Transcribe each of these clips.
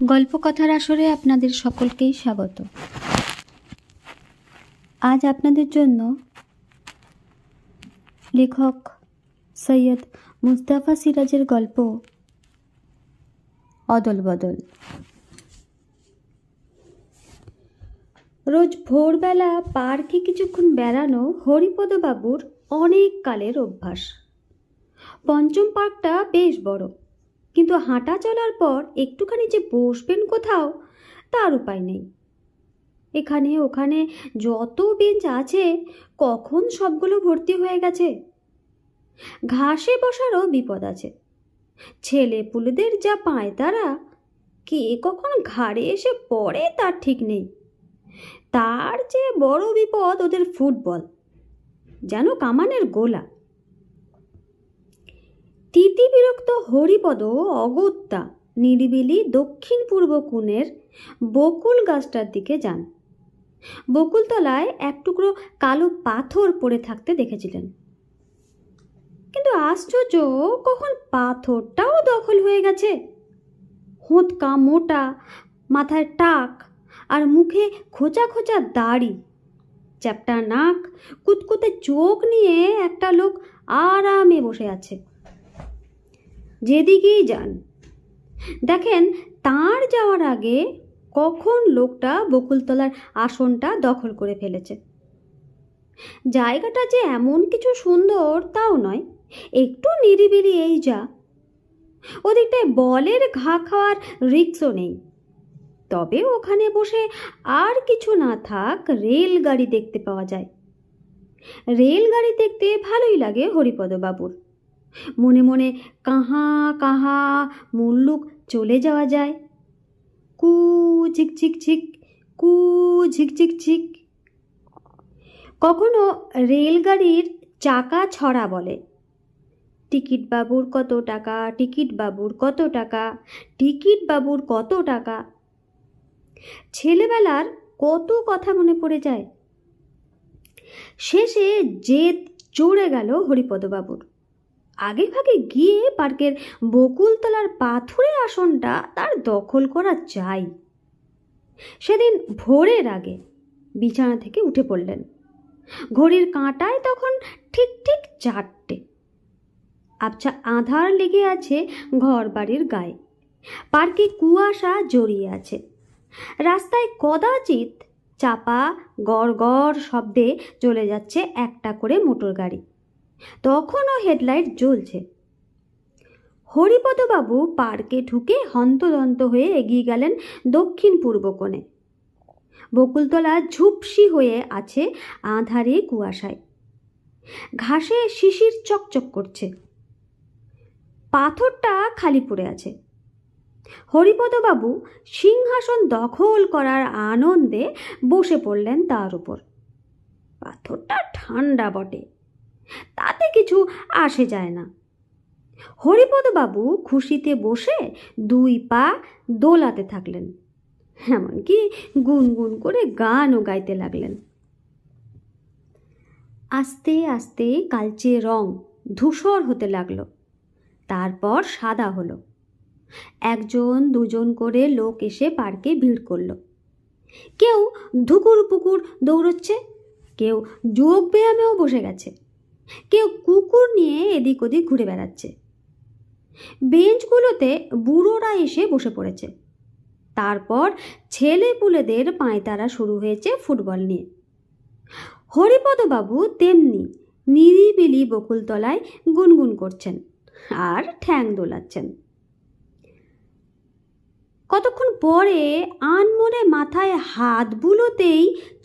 গল্পকথার আসরে আপনাদের সকলকেই স্বাগত। আজ আপনাদের জন্য লেখক সৈয়দ মুস্তাফা সিরাজের গল্প অদল বদল। রোজ ভোরবেলা পার্কে কিছুক্ষণ বেড়ানো হরিপদবাবুর অনেক কালের অভ্যাস। পঞ্চম পার্কটা বেশ বড়, কিন্তু হাঁটা চলার পর একটুখানি যে বসবেন কোথাও তার উপায় নেই। এখানে ওখানে যত বেঞ্চ আছে কখন সবগুলো ভর্তি হয়ে গেছে। ঘাসে বসারও বিপদ আছে। ছেলে পুলেদের যা পায়তারা, কে কখন ঘাড়ে এসে পড়ে তার ঠিক নেই। তার চেয়ে বড় বিপদ ওদের ফুটবল, যেন কামানের গোলা। তিতি বিরক্ত হরিপদ অগত্যা নিরিবিলি দক্ষিণ পূর্ব কোণের বকুল গাছটার দিকে যান। বকুলতলায় এক টুকরো কালো পাথর পড়ে থাকতে দেখেছিলেন, কিন্তু আশ্চর্য, কখন পাথরটাও দখল হয়ে গেছে। হোঁতকা মোটা, মাথায় টাক আর মুখে খোঁচা খোঁচা দাড়ি, চ্যাপ্টা নাক, কুতকুতে চোখ নিয়ে একটা লোক আরামে বসে আছে। যেদিকেই যান দেখেন তার যাওয়ার আগে কখন লোকটা বকুলতলার আসনটা দখল করে ফেলেছে। জায়গাটা যে এমন কিছু সুন্দর তাও নয়, একটু নিরিবিলি এই যা। ওদিকটায় বলের ঘা খাওয়ার রিক্সও নেই। তবে ওখানে বসে আর কিছু না থাক রেলগাড়ি দেখতে পাওয়া যায়। রেলগাড়ি দেখতে ভালোই লাগে হরিপদবাবুর। মনে মনে কাহা কাহা মুল্লুক চলে যাওয়া যায়। কু ঝিকঝিক ঝিক, কু ঝিকঝিক ঝিক। কখনো রেলগাড়ির চাকা ছড়া বলে, টিকিট বাবুর কত টাকা, টিকিট বাবুর কত টাকা, টিকিট বাবুর কত টাকা। ছেলেবেলার কত কথা মনে পড়ে যায়। শেষে জেদ চড়ে গেল হরিপদবাবুর। আগে ভাগে গিয়ে পার্কের বকুলতলার পাথুরে আসনটা তার দখল করা চাই। সেদিন ভোরের আগে বিছানা থেকে উঠে পড়লেন। ঘড়ির কাঁটায় তখন ঠিক ঠিক 4টে। আবছা আঁধার লেগে আছে ঘর বাড়ির গায়ে। পার্কে কুয়াশা জড়িয়ে আছে। রাস্তায় কদাচিৎ চাপা গড় গড় শব্দে চলে যাচ্ছে একটা করে মোটর গাড়ি। তখনও হেডলাইট জ্বলছে। হরিপদবাবু পার্কে ঢুকে হন্তদন্ত হয়ে এগিয়ে গেলেন দক্ষিণ পূর্ব কোণে। বকুলতলা ঝুপসি হয়ে আছে আঁধারে কুয়াশায়। ঘাসে শিশির চকচক করছে। পাথরটা খালি পড়ে আছে। হরিপদবাবু সিংহাসন দখল করার আনন্দে বসে পড়লেন তার উপর। পাথরটা ঠান্ডা বটে, তাতে কিছু আসে যায় না। হরিপদবাবু খুশিতে বসে 2 পা দোলাতে থাকলেন, এমনকি গুনগুন করে গানও গাইতে লাগলেন। আস্তে আস্তে কালচে রং ধূসর হতে লাগলো, তারপর সাদা হলো। 1-2 করে লোক এসে পার্কে ভিড় করল। কেউ ধুকুর পুকুর দৌড়চ্ছে, কেউ যোগ ব্যায়ামেও বসে গেছে, কেউ কুকুর নিয়ে এদিক ওদিক ঘুরে বেড়াচ্ছে। বেঞ্চগুলোতে বুড়োরা এসে বসে পড়েছে। তারপর ছেলে পুলেদের পায়তারা শুরু হয়েছে ফুটবল নিয়ে। হরিপদবাবু তেমনি নিরিবিলি বকুলতলায় গুনগুন করছেন আর ঠ্যাং দোলাচ্ছেন। কতক্ষণ পরে আনমনে মাথায় হাত বুলোতেই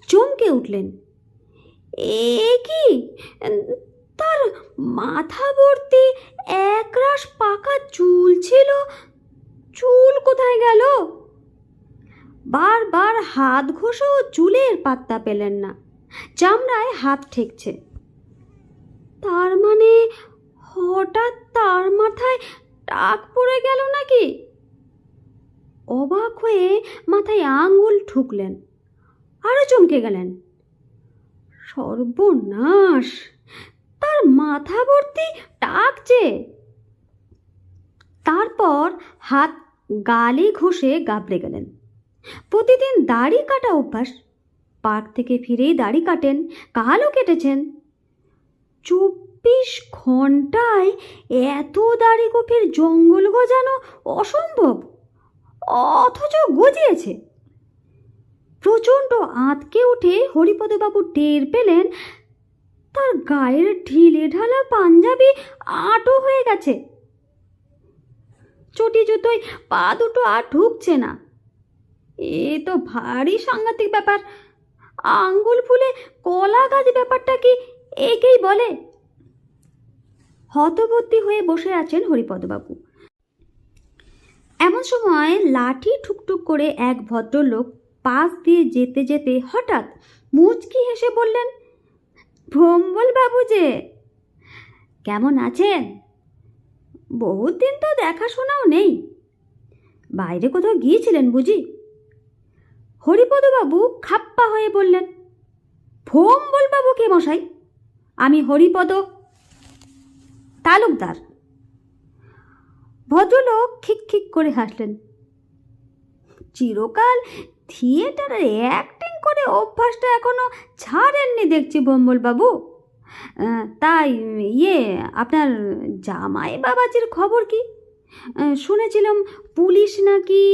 চমকে উঠলেন। এ কি, তার মাথা ভর্তি একরাশ পাকা চুল ছিল। চুল কোথায় গেল? বারবার হাত ঘষেও চুলের পাত্তা পেলেন না। চামড়ায় হাত ঠেকছে। তার মানে হঠাৎ তার মাথায় টাক পড়ে গেল নাকি? অবাক হয়ে মাথায় আঙুল ঠুকলেন, আরো চমকে গেলেন। সর্বনাশ, তার মাথা ভর্তি টাক যে। তারপর হাত গালে ঘষে গাবড়ে গেলেন। প্রতিদিন দাড়ি কাটা অভ্যাস, পার্ক থেকে ফিরেই দাড়ি কাটেন, কালও কেটেছেন। 24 ঘন্টায় এত দাড়ি গোফের জঙ্গল গজানো অসম্ভব, অথচ গজিয়েছে। প্রচণ্ড আঁতকে উঠে হরিপদবাবু টের পেলেন তার গায়ের ঢিলে ঢালা পাঞ্জাবি আঁটো হয়ে গেছে। চটি জুতোয় পা দুটো আর ঢুকছে না। এ তো ভারী সাংঘাতিক ব্যাপার। আঙ্গুল ফুলে কলা গাছ ব্যাপারটা কি একেই বলে? হতবুদ্ধি হয়ে বসে আছেন হরিপদবাবু। এমন সময় লাঠি ঠুকঠুক করে এক ভদ্রলোক পাশ দিয়ে যেতে যেতে হঠাৎ মুচকি হেসে বললেন, ভোম্বল বাবু যে, কেমন আছেন? বহুত দিন তো দেখাশোনাও নেই। বাইরে কোথাও গিয়েছিলেন বুঝি? হরিপদবাবু খাপ্পা হয়ে বললেন, ভোম্বল বাবু কে মশাই? আমি হরিপদ তালুকদার। ভদ্রলোক খিক করে হাসলেন। চিরকাল থিয়েটারে অ্যাক্টিং করে অভ্যাসটা এখনো ছাড়েননি দেখছি ভোম্বল বাবু। তাই আপনার জামাই বাবাজির খবর কি? শুনেছিলাম পুলিশ নাকি।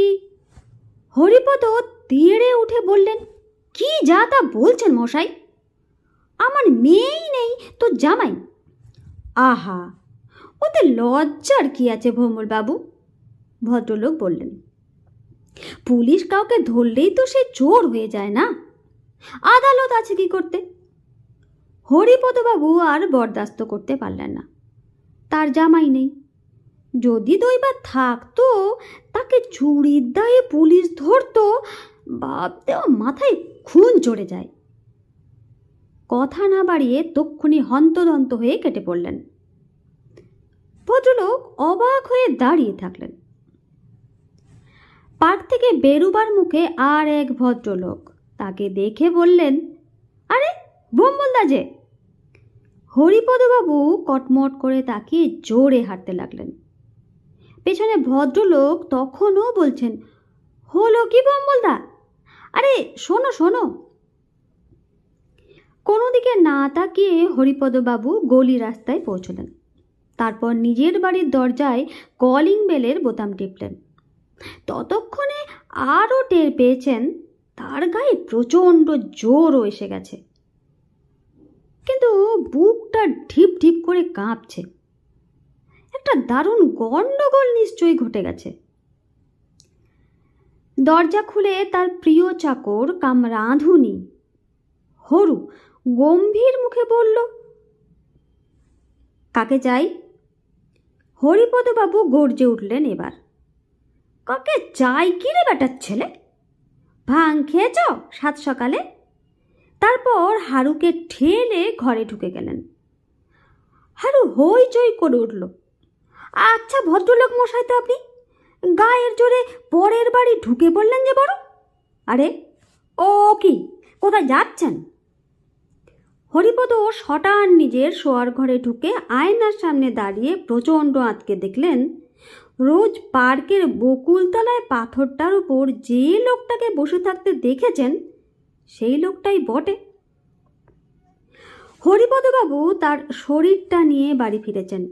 হরিপদ তেড়ে উঠে বললেন, কি যা তা বলছেন মশাই? আমার মেয়েই নেই তো জামাই? আহা, ওতে লজ্জার কি আছে ভোম্বল বাবু? ভদ্রলোক বললেন, পুলিশ কাউকে ধরলেই তো সে চোর হয়ে যায় না? আদালত আছে কি করতে? হরিপদবাবু আর বরদাস্ত করতে পারলেন না। তার জামাই নেই। যদি দৈবা থাকতো, তাকে চুরির দায়ে পুলিশ ধরতো, ভাবতেও মাথায় খুন চড়ে যায়। কথা না বাড়িয়ে তক্ষুনি হন্তদন্ত হয়ে কেটে পড়লেন। ভদ্রলোক অবাক হয়ে দাঁড়িয়ে থাকলেন। পার্ক থেকে বেরুবার মুখে আর এক ভদ্রলোক তাকে দেখে বললেন, আরে ভোম্বলদা যে। হরিপদবাবু কটমট করে তাকিয়ে জোরে হাঁটতে লাগলেন। পেছনে ভদ্রলোক তখনও বলছেন, হলো কি ভোম্বলদা? আরে শোনো শোনো। কোনো দিকে না তাকিয়ে হরিপদবাবু গলি রাস্তায় পৌঁছলেন। তারপর নিজের বাড়ির দরজায় কলিং বেলের বোতাম টিপলেন। ততক্ষণে আরও টের পেয়েছেন তার গায়ে প্রচণ্ড জোরও এসে গেছে, কিন্তু বুকটা ঢিপ ঢিপ করে কাঁপছে। একটা দারুণ গণ্ডগোল নিশ্চয়ই ঘটে গেছে। দরজা খুলে তার প্রিয় চাকর কাম রাঁধুনি হরু গম্ভীর মুখে বলল, কাকে চাই? হরিপদবাবু গর্জে উঠলেন এবার, কাকে চাই কি রে বেটার ছেলে? ভাং খেয়েছ সাত সকালে? তারপর হারুকে ঠেলে ঘরে ঢুকে গেলেন। হারু হইচই করে উঠল, আচ্ছা ভদ্রলোক মশাই তো আপনি, গায়ের জোরে পরের বাড়ি ঢুকে পড়লেন যে বড়। আরে ও কি, কোথায় যাচ্ছেন? হরিপদ শটান নিজের শোয়ার ঘরে ঢুকে আয়নার সামনে দাঁড়িয়ে প্রচণ্ড আঁতকে দেখলেন, রোজ পার্কের বকুলতলায় পাথরটার উপর যে লোকটাকে বসে থাকতে দেখেছেন সেই লোকটাই বটে। হরিপদবাবু তার শরীরটা নিয়ে বাড়ি ফিরেছেন,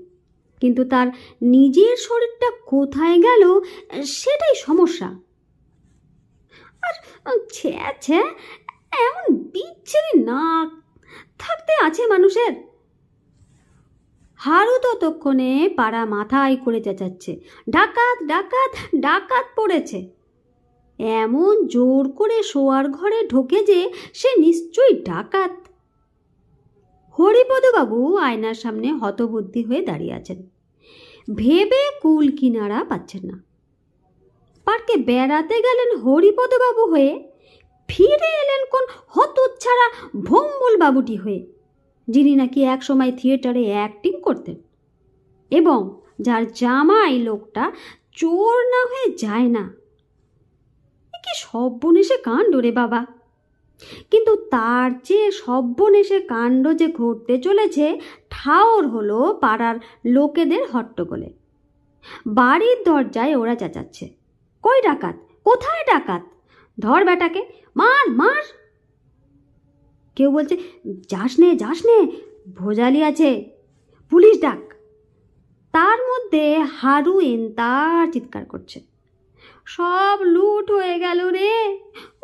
কিন্তু তার নিজের শরীরটা কোথায় গেল সেটাই সমস্যা। আর ছে এমন বিচ্ছিরি নাক থাকতে আছে মানুষের। হারু ততক্ষণে পাড়া মাথায় করে চেঁচাচ্ছে, ডাকাত ডাকাত ডাকাত পড়েছে। এমন জোর করে শোয়ার ঘরে ঢোকে যে সে নিশ্চয়ই ডাকাত। হরিপদবাবু আয়নার সামনে হতবুদ্ধি হয়ে দাঁড়িয়ে আছেন, ভেবে কুল কিনারা পাচ্ছেন না। পার্কে বেড়াতে গেলেন হরিপদবাবু হয়ে, ফিরে এলেন কোন হতচ্ছাড়া ভোম্বল বাবুটি হয়ে, যিনি নাকি একসময় থিয়েটারে অ্যাক্টিং করতেন এবং যার জামাই লোকটা চোর না হয়ে যায় না। কি সর্বনেশে কাণ্ড রে বাবা! কিন্তু তার চেয়ে সর্বনেশে কাণ্ড যে ঘটতে চলেছে ঠাওর হলো পাড়ার লোকেদের হট্টগোলে। বাড়ির দরজায় ওরা চেঁচাচ্ছে, কই ডাকাত? কোথায় ডাকাত? ধর বেটাকে, মার মার। কেউ বলছে, যাস নে, ভোজালি আছে, পুলিশ ডাক। তার মধ্যে হারু তার চিৎকার করছে, সব লুট হয়ে গেল রে।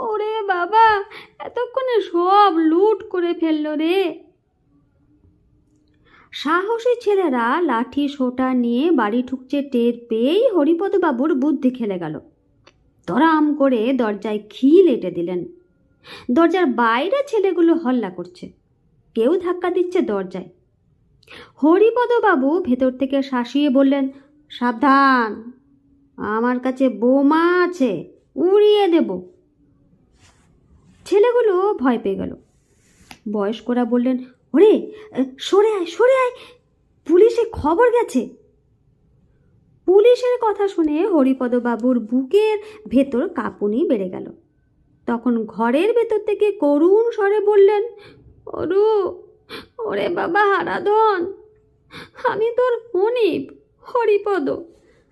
ওরে বাবা, এতক্ষণে সব লুট করে ফেললো রে। সাহসী ছেলেরা লাঠি সোটা নিয়ে বাড়ি ঢুকছে টের পেয়েই হরিপদবাবুর বুদ্ধি খেলে গেল। ধরাম করে দরজায় খিল এঁটে দিলেন। দরজার বাইরে ছেলেগুলো হল্লা করছে, কেউ ধাক্কা দিচ্ছে দরজায়। হরিপদবাবু ভেতর থেকে শাসিয়ে বললেন, সাবধান, আমার কাছে বোমা আছে, উড়িয়ে দেব। ছেলেগুলো ভয় পেয়ে গেল। বয়স্করা বললেন, ওরে সরে আয়, পুলিশে খবর গেছে। পুলিশের কথা শুনে হরিপদবাবুর বুকের ভেতর কাঁপুনি বেড়ে গেল। তখন ঘরের ভেতর থেকে করুণ স্বরে বললেন, ওরে বাবা হারাধন, আমি তোর মনিব হরিপদ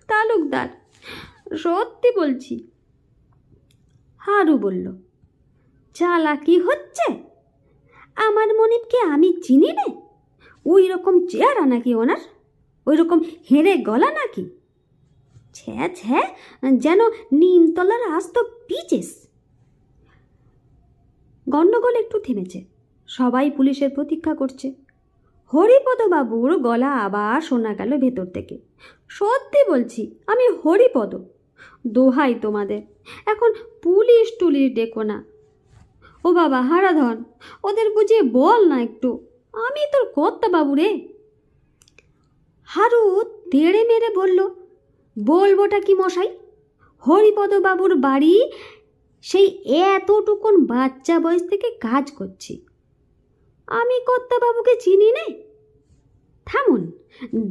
তালুকদার, সত্যি বলছি। হারু বলল, চালাকি হচ্ছে? আমার মনিবকে আমি চিনি নে? ওই রকম চেহারা নাকি ওনার? ওই রকম হেঁড়ে গলা নাকি? ছ্যা, যেন নিমতলার আস্ত পিচেস। গণ্ডগোল একটু থেমেছে, সবাই পুলিশের প্রতীক্ষা করছে। হরিপদবাবুর গলা আবার শোনা গেল ভেতর থেকে, সত্যি বলছি, আমি হরিপদ, দোহাই তোমাদের, এখন পুলিশ টুলিশ ডেকো না। ও বাবা হারাধন, ওদের বুঝিয়ে বল না একটু, আমি তোর কর্তা বাবু রে। হারু তেড়ে মেরে বলল, বলবোটা কি মশাই? হরিপদবাবুর বাড়ি সেই এতটুকুন বাচ্চা বয়স থেকে কাজ করছি, আমি কর্তা বাবুকে চিনি নে? থামুন,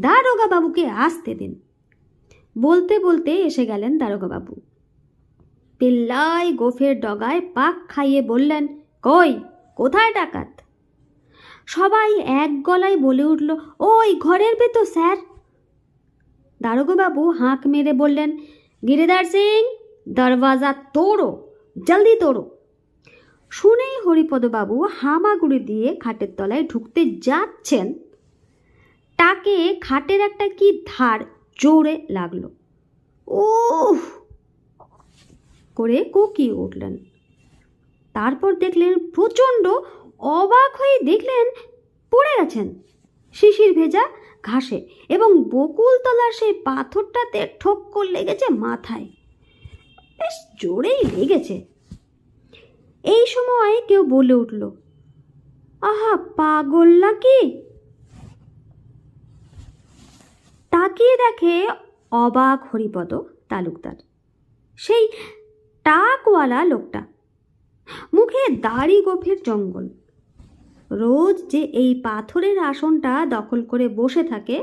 দারোগা বাবুকে আসতে দিন। বলতে বলতে এসে গেলেন দারোগা বাবু। পিল্লাই গোফের ডগায় পাক খাইয়ে বললেন, কোথায় ডাকাত? সবাই এক গলায় বলে উঠল, ওই ঘরের ভেতর স্যার। দারোগা বাবু হাঁক মেরে বললেন, গিরিধর সিং, দরওয়াজা তোড়ো, জলদি তোড়ো। শুনেই হরিপদবাবু হামাগুড়ি দিয়ে খাটের তলায় ঢুকতে যাচ্ছেন, তাকে খাটের একটা কি ধার জোরে লাগলো। উফ করে কোকিয়ে উঠলেন। তারপর দেখলেন, প্রচণ্ড অবাক হয়ে দেখলেন পড়ে গেছেন শিশির ভেজা ঘাসে, এবং বকুলতলার সেই পাথরটাতে ঠোক্কর লেগেছে মাথায়, বেশ জোরেই লেগেছে। এই সময় কেউ বলে উঠল, আহা পাগল নাকি? তাকিয়ে দেখে অবাক হরিপদ তালুকদার, সেই টাকওয়ালা লোকটা, মুখে দাড়ি গোফের জঙ্গল, রোজ যে এই পাথরের আসনটা দখল করে বসে থাকে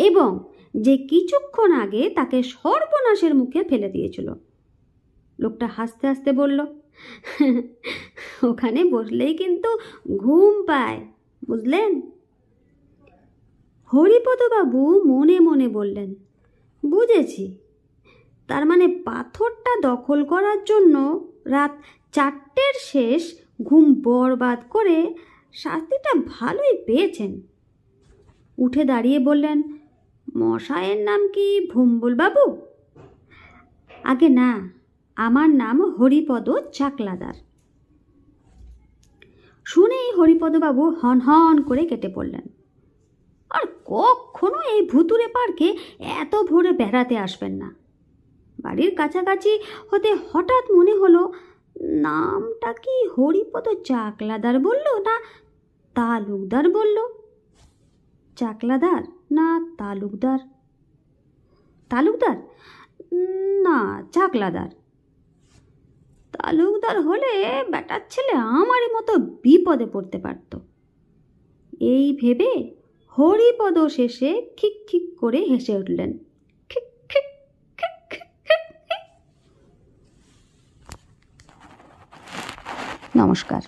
এবং যে কিছুক্ষণ আগে তাকে সর্বনাশের মুখে ফেলে দিয়েছিল। লোকটা হাসতে হাসতে বলল, ওখানে বসলেই কিন্তু ঘুম পায়, বুঝলেন? হরিপদবাবু মনে মনে বললেন, বুঝেছি, তার মানে পাথরটা দখল করার জন্য রাত 4টের শেষ ঘুম বরবাদ করে শাস্তিটা ভালোই পেয়েছেন। উঠে দাঁড়িয়ে বললেন, মশায়ের নাম কি ভুম্বলবাবু? আগে না, আমার নাম হরিপদ চাকলাদার। শুনেই হরিপদবাবু হন হন করে কেটে পড়লেন, আর কখনো এই ভুতুরে পার্কে এত ভোরে বেড়াতে আসবেন না। বাড়ির কাছাকাছি হতে হঠাৎ মনে হলো, নামটা কি হরিপদ চাকলাদার বলল না তালুকদার বলল? চাকলাদার না তালুকদার? তালুকদার না চাকলাদার? তালুকদার হলে বেটার ছেলে আমারই মতো বিপদে পড়তে পারত। এই ভেবে হরিপদ শেষে খিক খিক করে হেসে উঠলেন। খিক খিক খিক খিক খিক। নমস্কার।